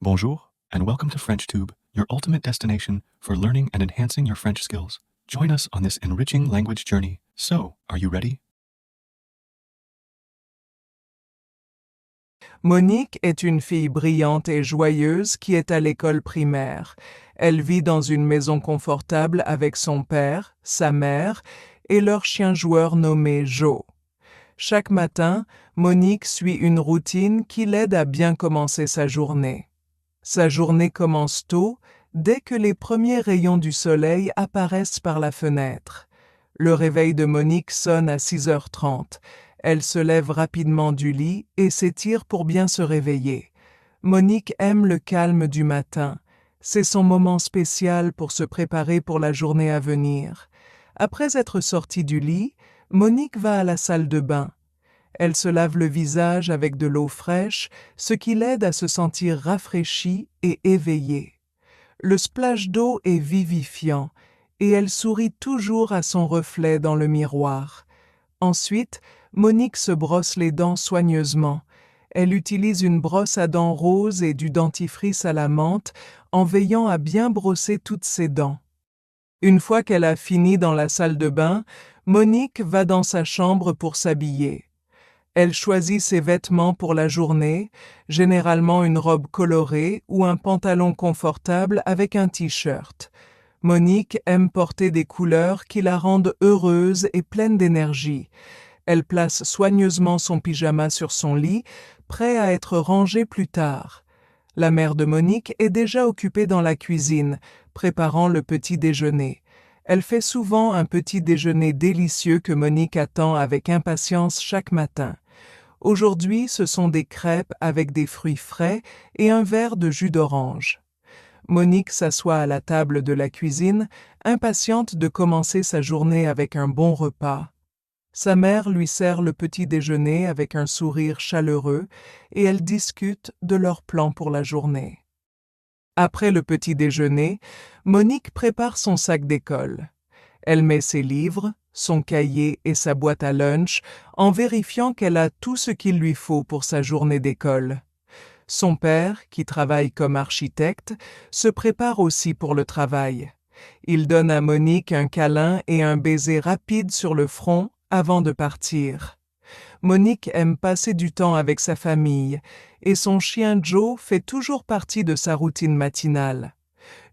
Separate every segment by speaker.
Speaker 1: Bonjour, and welcome to FrenchTube, your ultimate destination for learning and enhancing your French skills. Join us on this enriching language journey. So, are you ready?
Speaker 2: Monique est une fille brillante et joyeuse qui est à l'école primaire. Elle vit dans une maison confortable avec son père, sa mère et leur chien joueur nommé Joe. Chaque matin, Monique suit une routine qui l'aide à bien commencer sa journée. Sa journée commence tôt, dès que les premiers rayons du soleil apparaissent par la fenêtre. Le réveil de Monique sonne à 6h30. Elle se lève rapidement du lit et s'étire pour bien se réveiller. Monique aime le calme du matin. C'est son moment spécial pour se préparer pour la journée à venir. Après être sortie du lit, Monique va à la salle de bain. Elle se lave le visage avec de l'eau fraîche, ce qui l'aide à se sentir rafraîchie et éveillée. Le splash d'eau est vivifiant et elle sourit toujours à son reflet dans le miroir. Ensuite, Monique se brosse les dents soigneusement. Elle utilise une brosse à dents rose et du dentifrice à la menthe en veillant à bien brosser toutes ses dents. Une fois qu'elle a fini dans la salle de bain, Monique va dans sa chambre pour s'habiller. Elle choisit ses vêtements pour la journée, généralement une robe colorée ou un pantalon confortable avec un t-shirt. Monique aime porter des couleurs qui la rendent heureuse et pleine d'énergie. Elle place soigneusement son pyjama sur son lit, prêt à être rangé plus tard. La mère de Monique est déjà occupée dans la cuisine, préparant le petit déjeuner. Elle fait souvent un petit déjeuner délicieux que Monique attend avec impatience chaque matin. Aujourd'hui, ce sont des crêpes avec des fruits frais et un verre de jus d'orange. Monique s'assoit à la table de la cuisine, impatiente de commencer sa journée avec un bon repas. Sa mère lui sert le petit déjeuner avec un sourire chaleureux et elles discutent de leurs plans pour la journée. Après le petit déjeuner, Monique prépare son sac d'école. Elle met ses livres, son cahier et sa boîte à lunch en vérifiant qu'elle a tout ce qu'il lui faut pour sa journée d'école. Son père, qui travaille comme architecte, se prépare aussi pour le travail. Il donne à Monique un câlin et un baiser rapide sur le front avant de partir. Monique aime passer du temps avec sa famille et son chien Joe fait toujours partie de sa routine matinale.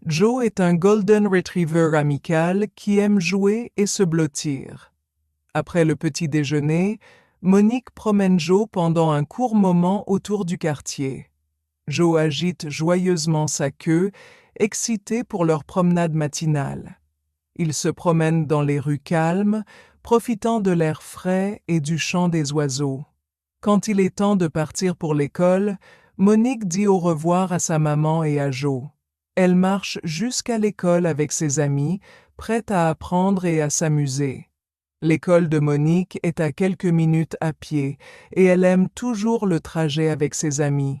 Speaker 2: Joe est un Golden Retriever amical qui aime jouer et se blottir. Après le petit déjeuner, Monique promène Joe pendant un court moment autour du quartier. Joe agite joyeusement sa queue, excité pour leur promenade matinale. Ils se promènent dans les rues calmes, profitant de l'air frais et du chant des oiseaux. Quand il est temps de partir pour l'école, Monique dit au revoir à sa maman et à Joe. Elle marche jusqu'à l'école avec ses amis, prête à apprendre et à s'amuser. L'école de Monique est à quelques minutes à pied et elle aime toujours le trajet avec ses amis.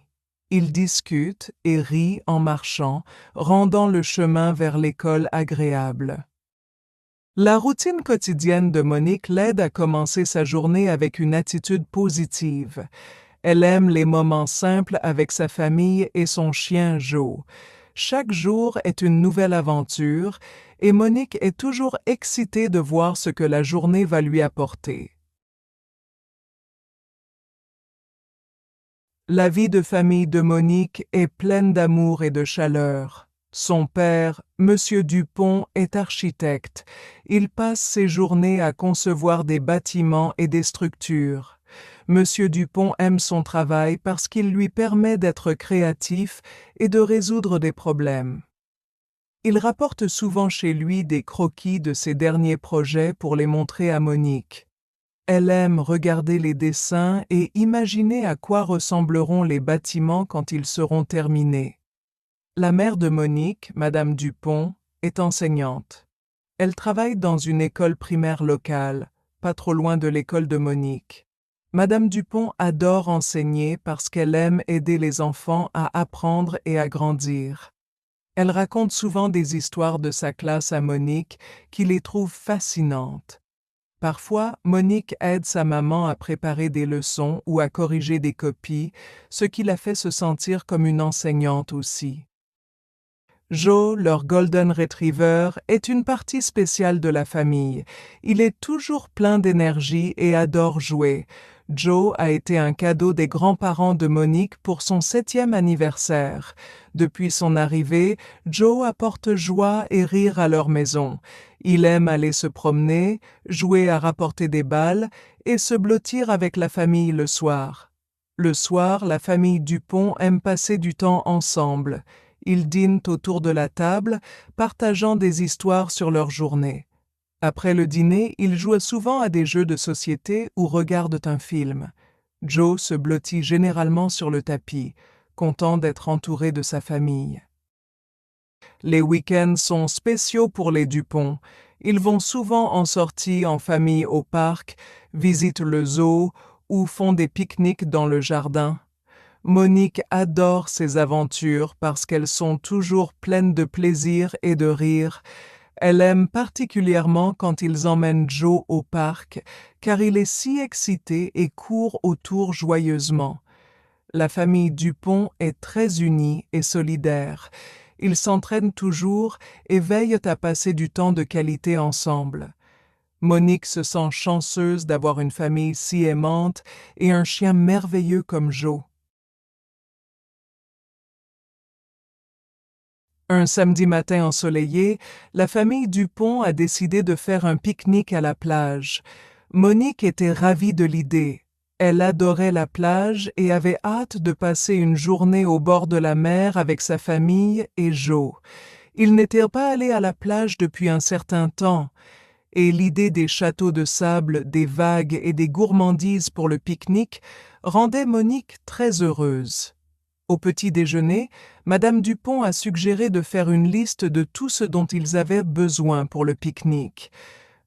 Speaker 2: Ils discutent et rient en marchant, rendant le chemin vers l'école agréable. La routine quotidienne de Monique l'aide à commencer sa journée avec une attitude positive. Elle aime les moments simples avec sa famille et son chien Joe. Chaque jour est une nouvelle aventure et Monique est toujours excitée de voir ce que la journée va lui apporter. La vie de famille de Monique est pleine d'amour et de chaleur. Son père, Monsieur Dupont, est architecte. Il passe ses journées à concevoir des bâtiments et des structures. Monsieur Dupont aime son travail parce qu'il lui permet d'être créatif et de résoudre des problèmes. Il rapporte souvent chez lui des croquis de ses derniers projets pour les montrer à Monique. Elle aime regarder les dessins et imaginer à quoi ressembleront les bâtiments quand ils seront terminés. La mère de Monique, Madame Dupont, est enseignante. Elle travaille dans une école primaire locale, pas trop loin de l'école de Monique. Madame Dupont adore enseigner parce qu'elle aime aider les enfants à apprendre et à grandir. Elle raconte souvent des histoires de sa classe à Monique qui les trouve fascinantes. Parfois, Monique aide sa maman à préparer des leçons ou à corriger des copies, ce qui la fait se sentir comme une enseignante aussi. Joe, leur Golden Retriever, est une partie spéciale de la famille. Il est toujours plein d'énergie et adore jouer. Joe a été un cadeau des grands-parents de Monique pour son 7e anniversaire. Depuis son arrivée, Joe apporte joie et rire à leur maison. Il aime aller se promener, jouer à rapporter des balles et se blottir avec la famille le soir. Le soir, la famille Dupont aime passer du temps ensemble. Ils dînent autour de la table, partageant des histoires sur leur journée. Après le dîner, ils jouent souvent à des jeux de société ou regardent un film. Joe se blottit généralement sur le tapis, content d'être entouré de sa famille. Les week-ends sont spéciaux pour les Dupont. Ils vont souvent en sortie en famille au parc, visitent le zoo ou font des pique-niques dans le jardin. Monique adore ces aventures parce qu'elles sont toujours pleines de plaisir et de rire. Elle aime particulièrement quand ils emmènent Joe au parc, car il est si excité et court autour joyeusement. La famille Dupont est très unie et solidaire. Ils s'entraînent toujours et veillent à passer du temps de qualité ensemble. Monique se sent chanceuse d'avoir une famille si aimante et un chien merveilleux comme Joe. Un samedi matin ensoleillé, la famille Dupont a décidé de faire un pique-nique à la plage. Monique était ravie de l'idée. Elle adorait la plage et avait hâte de passer une journée au bord de la mer avec sa famille et Joe. Ils n'étaient pas allés à la plage depuis un certain temps, et l'idée des châteaux de sable, des vagues et des gourmandises pour le pique-nique rendait Monique très heureuse. Au petit déjeuner, Madame Dupont a suggéré de faire une liste de tout ce dont ils avaient besoin pour le pique-nique.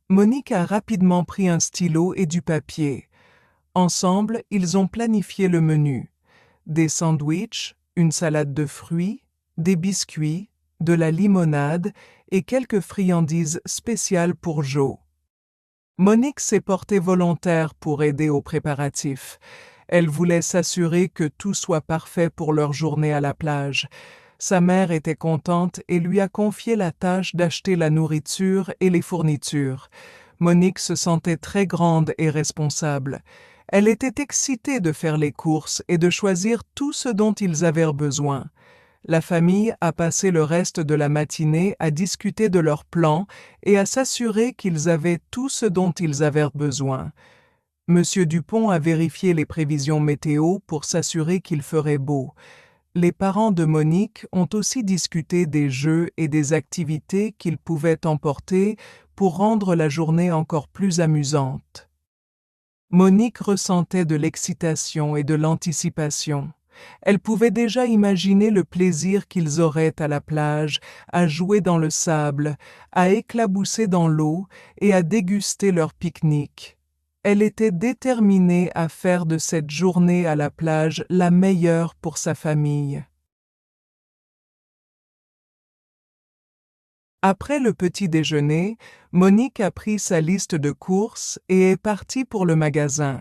Speaker 2: Monique a rapidement pris un stylo et du papier. Ensemble, ils ont planifié le menu. Des sandwichs, une salade de fruits, des biscuits, de la limonade et quelques friandises spéciales pour Joe. Monique s'est portée volontaire pour aider aux préparatifs. Elle voulait s'assurer que tout soit parfait pour leur journée à la plage. Sa mère était contente et lui a confié la tâche d'acheter la nourriture et les fournitures. Monique se sentait très grande et responsable. Elle était excitée de faire les courses et de choisir tout ce dont ils avaient besoin. La famille a passé le reste de la matinée à discuter de leurs plans et à s'assurer qu'ils avaient tout ce dont ils avaient besoin. Monsieur Dupont a vérifié les prévisions météo pour s'assurer qu'il ferait beau. Les parents de Monique ont aussi discuté des jeux et des activités qu'ils pouvaient emporter pour rendre la journée encore plus amusante. Monique ressentait de l'excitation et de l'anticipation. Elle pouvait déjà imaginer le plaisir qu'ils auraient à la plage, à jouer dans le sable, à éclabousser dans l'eau et à déguster leur pique-nique. Elle était déterminée à faire de cette journée à la plage la meilleure pour sa famille. Après le petit déjeuner, Monique a pris sa liste de courses et est partie pour le magasin.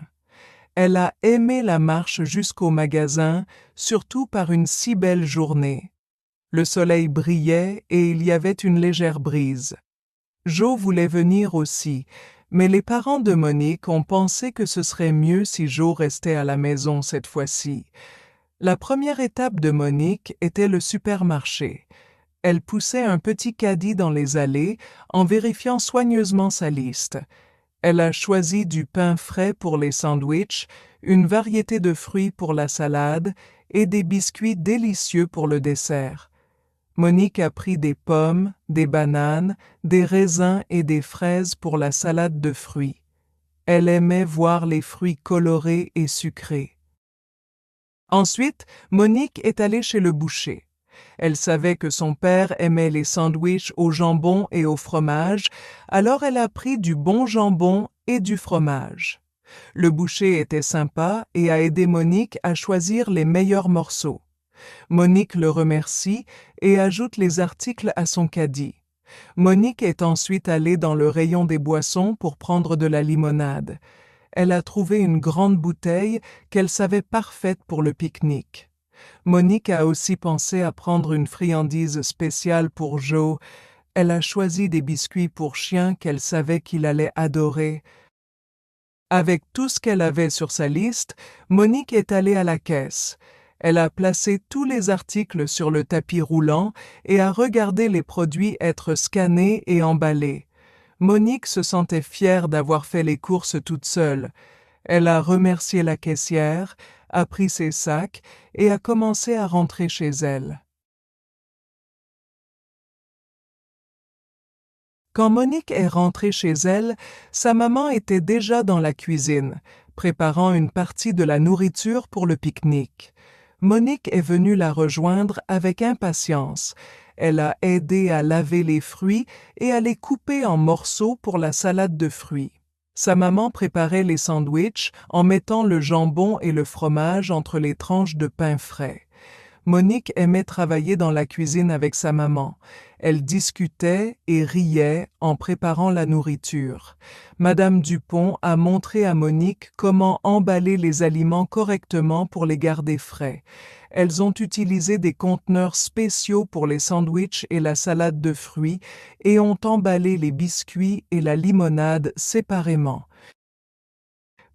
Speaker 2: Elle a aimé la marche jusqu'au magasin, surtout par une si belle journée. Le soleil brillait et il y avait une légère brise. Joe voulait venir aussi, mais les parents de Monique ont pensé que ce serait mieux si Joe restait à la maison cette fois-ci. La première étape de Monique était le supermarché. Elle poussait un petit caddie dans les allées en vérifiant soigneusement sa liste. Elle a choisi du pain frais pour les sandwichs, une variété de fruits pour la salade et des biscuits délicieux pour le dessert. Monique a pris des pommes, des bananes, des raisins et des fraises pour la salade de fruits. Elle aimait voir les fruits colorés et sucrés. Ensuite, Monique est allée chez le boucher. Elle savait que son père aimait les sandwichs au jambon et au fromage, alors elle a pris du bon jambon et du fromage. Le boucher était sympa et a aidé Monique à choisir les meilleurs morceaux. Monique le remercie et ajoute les articles à son caddie. Monique est ensuite allée dans le rayon des boissons pour prendre de la limonade. Elle a trouvé une grande bouteille qu'elle savait parfaite pour le pique-nique. Monique a aussi pensé à prendre une friandise spéciale pour Joe. Elle a choisi des biscuits pour chien qu'elle savait qu'il allait adorer. Avec tout ce qu'elle avait sur sa liste, Monique est allée à la caisse. Elle a placé tous les articles sur le tapis roulant et a regardé les produits être scannés et emballés. Monique se sentait fière d'avoir fait les courses toute seule. Elle a remercié la caissière, a pris ses sacs et a commencé à rentrer chez elle. Quand Monique est rentrée chez elle, sa maman était déjà dans la cuisine, préparant une partie de la nourriture pour le pique-nique. Monique est venue la rejoindre avec impatience. Elle a aidé à laver les fruits et à les couper en morceaux pour la salade de fruits. Sa maman préparait les sandwichs en mettant le jambon et le fromage entre les tranches de pain frais. Monique aimait travailler dans la cuisine avec sa maman. Elle discutait et riait en préparant la nourriture. Madame Dupont a montré à Monique comment emballer les aliments correctement pour les garder frais. Elles ont utilisé des conteneurs spéciaux pour les sandwichs et la salade de fruits et ont emballé les biscuits et la limonade séparément.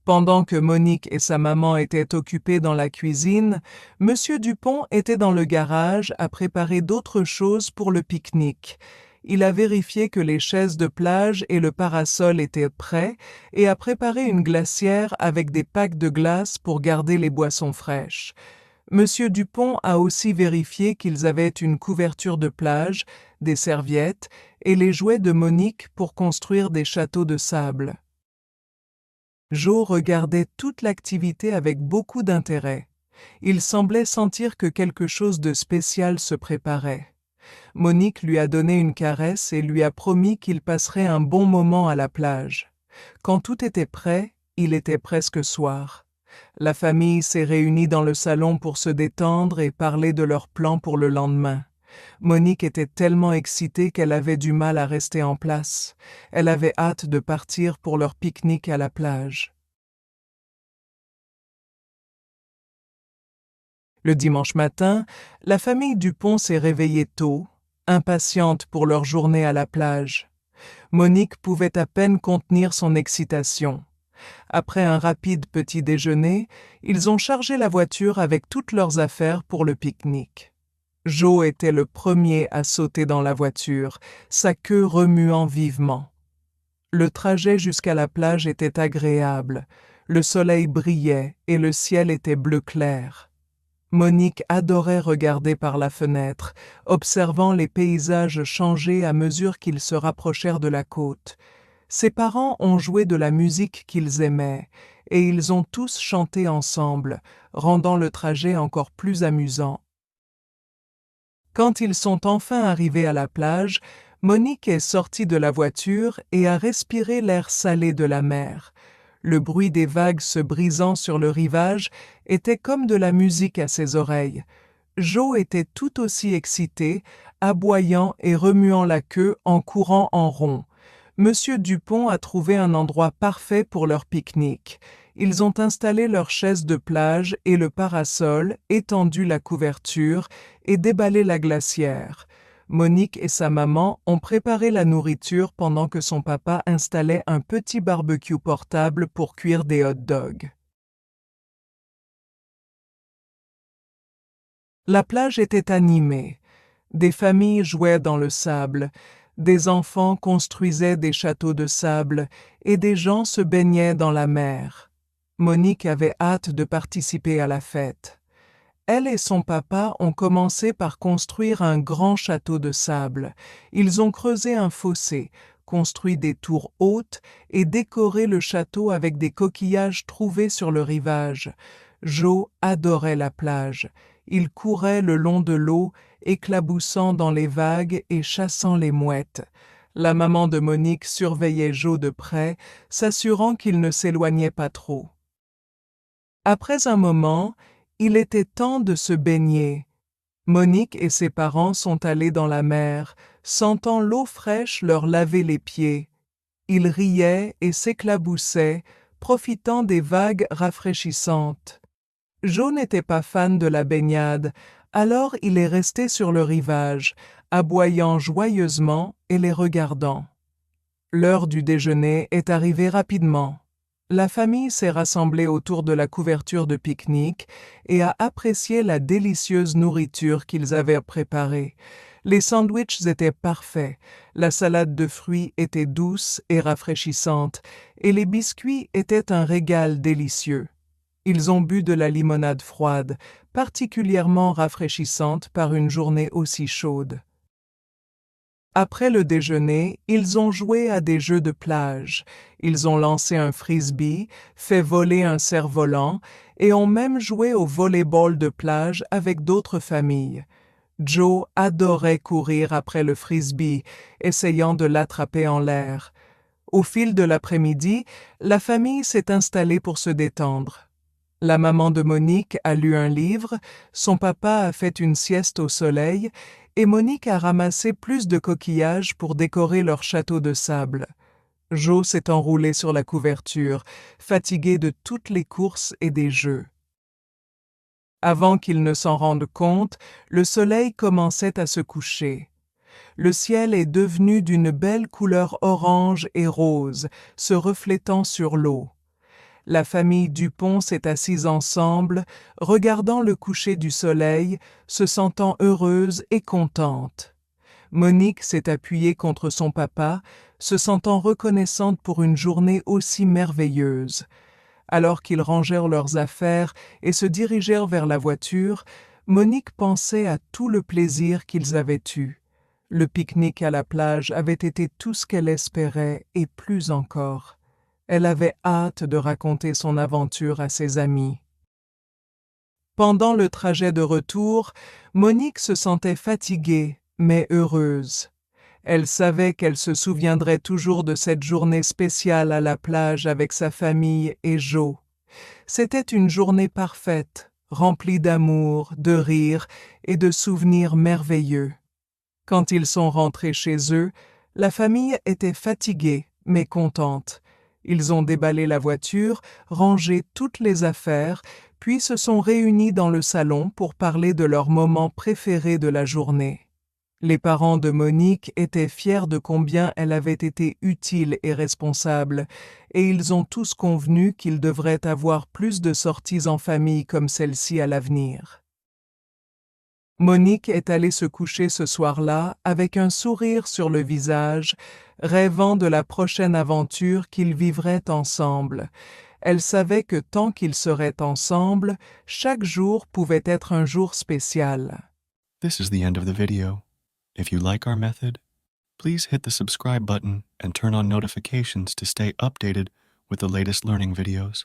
Speaker 2: Pendant que Monique et sa maman étaient occupées dans la cuisine, Monsieur Dupont était dans le garage à préparer d'autres choses pour le pique-nique. Il a vérifié que les chaises de plage et le parasol étaient prêts et a préparé une glacière avec des packs de glace pour garder les boissons fraîches. Monsieur Dupont a aussi vérifié qu'ils avaient une couverture de plage, des serviettes et les jouets de Monique pour construire des châteaux de sable. Joe regardait toute l'activité avec beaucoup d'intérêt. Il semblait sentir que quelque chose de spécial se préparait. Monique lui a donné une caresse et lui a promis qu'il passerait un bon moment à la plage. Quand tout était prêt, il était presque soir. La famille s'est réunie dans le salon pour se détendre et parler de leurs plans pour le lendemain. Monique était tellement excitée qu'elle avait du mal à rester en place. Elle avait hâte de partir pour leur pique-nique à la plage. Le dimanche matin, la famille Dupont s'est réveillée tôt, impatiente pour leur journée à la plage. Monique pouvait à peine contenir son excitation. Après un rapide petit déjeuner, ils ont chargé la voiture avec toutes leurs affaires pour le pique-nique. Joe était le premier à sauter dans la voiture, sa queue remuant vivement. Le trajet jusqu'à la plage était agréable, le soleil brillait et le ciel était bleu clair. Monique adorait regarder par la fenêtre, observant les paysages changer à mesure qu'ils se rapprochèrent de la côte. Ses parents ont joué de la musique qu'ils aimaient, et ils ont tous chanté ensemble, rendant le trajet encore plus amusant. Quand ils sont enfin arrivés à la plage, Monique est sortie de la voiture et a respiré l'air salé de la mer. Le bruit des vagues se brisant sur le rivage était comme de la musique à ses oreilles. Joe était tout aussi excité, aboyant et remuant la queue en courant en rond. Monsieur Dupont a trouvé un endroit parfait pour leur pique-nique. Ils ont installé leurs chaises de plage et le parasol, étendu la couverture et déballé la glacière. Monique et sa maman ont préparé la nourriture pendant que son papa installait un petit barbecue portable pour cuire des hot-dogs. La plage était animée. Des familles jouaient dans le sable, des enfants construisaient des châteaux de sable et des gens se baignaient dans la mer. Monique avait hâte de participer à la fête. Elle et son papa ont commencé par construire un grand château de sable. Ils ont creusé un fossé, construit des tours hautes et décoré le château avec des coquillages trouvés sur le rivage. Joe adorait la plage. Il courait le long de l'eau, éclaboussant dans les vagues et chassant les mouettes. La maman de Monique surveillait Joe de près, s'assurant qu'il ne s'éloignait pas trop. Après un moment, il était temps de se baigner. Monique et ses parents sont allés dans la mer, sentant l'eau fraîche leur laver les pieds. Ils riaient et s'éclaboussaient, profitant des vagues rafraîchissantes. Joe n'était pas fan de la baignade, alors il est resté sur le rivage, aboyant joyeusement et les regardant. L'heure du déjeuner est arrivée rapidement. La famille s'est rassemblée autour de la couverture de pique-nique et a apprécié la délicieuse nourriture qu'ils avaient préparée. Les sandwichs étaient parfaits, la salade de fruits était douce et rafraîchissante, et les biscuits étaient un régal délicieux. Ils ont bu de la limonade froide, particulièrement rafraîchissante par une journée aussi chaude. Après le déjeuner, ils ont joué à des jeux de plage. Ils ont lancé un frisbee, fait voler un cerf-volant et ont même joué au volley-ball de plage avec d'autres familles. Joe adorait courir après le frisbee, essayant de l'attraper en l'air. Au fil de l'après-midi, la famille s'est installée pour se détendre. La maman de Monique a lu un livre, son papa a fait une sieste au soleil et Monique a ramassé plus de coquillages pour décorer leur château de sable. Joe s'est enroulé sur la couverture, fatigué de toutes les courses et des jeux. Avant qu'il ne s'en rende compte, le soleil commençait à se coucher. Le ciel est devenu d'une belle couleur orange et rose, se reflétant sur l'eau. La famille Dupont s'est assise ensemble, regardant le coucher du soleil, se sentant heureuse et contente. Monique s'est appuyée contre son papa, se sentant reconnaissante pour une journée aussi merveilleuse. Alors qu'ils rangèrent leurs affaires et se dirigèrent vers la voiture, Monique pensait à tout le plaisir qu'ils avaient eu. Le pique-nique à la plage avait été tout ce qu'elle espérait et plus encore. Elle avait hâte de raconter son aventure à ses amis. Pendant le trajet de retour, Monique se sentait fatiguée, mais heureuse. Elle savait qu'elle se souviendrait toujours de cette journée spéciale à la plage avec sa famille et Joe. C'était une journée parfaite, remplie d'amour, de rire et de souvenirs merveilleux. Quand ils sont rentrés chez eux, la famille était fatiguée, mais contente. Ils ont déballé la voiture, rangé toutes les affaires, puis se sont réunis dans le salon pour parler de leur moment préféré de la journée. Les parents de Monique étaient fiers de combien elle avait été utile et responsable, et ils ont tous convenu qu'ils devraient avoir plus de sorties en famille comme celle-ci à l'avenir. Monique est allée se coucher ce soir-là avec un sourire sur le visage, rêvant de la prochaine aventure qu'ils vivraient ensemble. Elle savait que tant qu'ils seraient ensemble, chaque jour pouvait être un jour spécial.
Speaker 1: This is the end of the video. If you like our method, please hit the subscribe button and turn on notifications to stay updated with the latest learning videos.